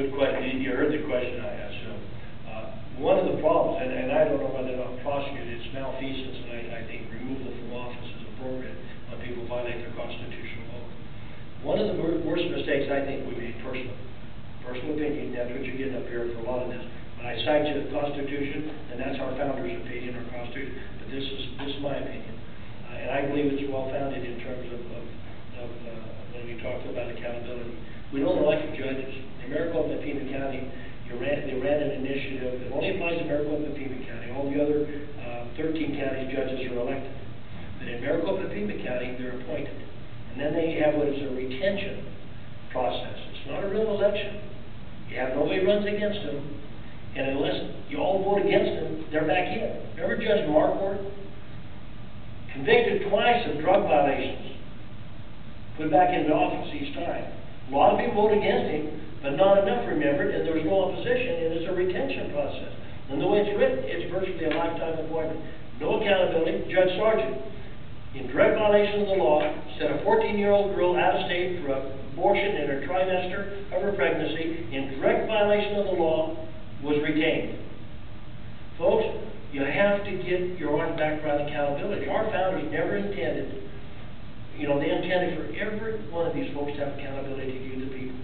Good question. You heard the question I asked. So, one of the problems, and I don't know whether or not prosecuted, it's malfeasance, and I think removal from office is appropriate when people violate their constitutional oath. One of the worst mistakes I think we made personal opinion, that's what you're getting up here for a lot of this. When I cite you the Constitution, and that's our founders' opinion, our Constitution, but this is my opinion. And I believe it's well-founded in terms of when we talk about accountability. We don't elect judges. In Maricopa and Pima County, they ran an initiative. It only applies to Maricopa and Pima County. All the other 13 counties judges are elected. But in Maricopa and Pima County, they're appointed. And then they have what is a retention process. It's not a real election. You have nobody runs against them. And unless you all vote against them, they're back in. Remember Judge Marquardt? Convicted twice of drug violations. Put back into office each time. A lot of people voted against him, but not enough remembered, and there was no opposition, and it's a retention process. And the way it's written, it's virtually a lifetime appointment. No accountability. Judge Sargent, in direct violation of the law, sent a 14-year-old girl out of state for abortion in her trimester of her pregnancy, in direct violation of the law, was retained. Folks, you have to get your own background accountability. Our founders never intended, they intended for every one of these folks to have accountability to you, the people.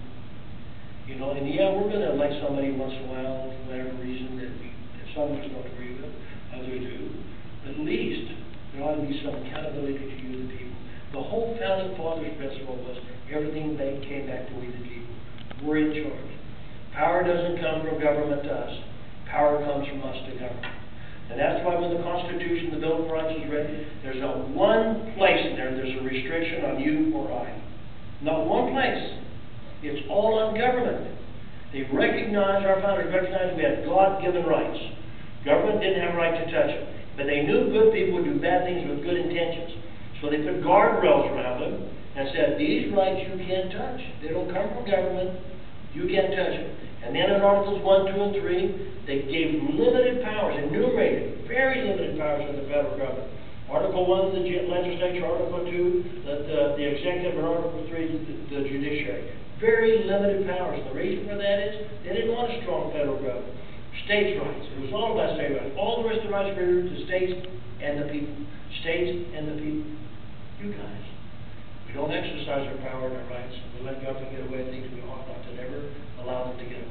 And yeah, we're going to elect somebody once in a while, for whatever reason that some of us don't agree with, others do. But at least there ought to be some accountability to you, the people. The whole Founding Fathers principle was everything came back to we, the people. We're in charge. Power doesn't come from government to us. Power comes from us to government. And that's why when the Constitution, the Bill of Rights was written, there's not one place in there there's a restriction on you or I. Not one place. It's all on government. They recognized, our founders recognized we had God-given rights. Government didn't have a right to touch it. But they knew good people would do bad things with good intentions. So they put guardrails around them and said, these rights you can't touch. They don't come from government. You can't touch them. And then in Articles 1, 2, and 3, they gave limited powers, enumerated, very limited powers to the federal government. Article 1, the legislature, Article 2, the executive, and Article 3, the judiciary. Very limited powers. The reason for that is they didn't want a strong federal government. States' rights. It was all about state rights. All the rest of the rights were to states and the people. States and the people. You guys. We don't exercise our power and our rights. We let government get away with things we ought not to never allow them to get away with.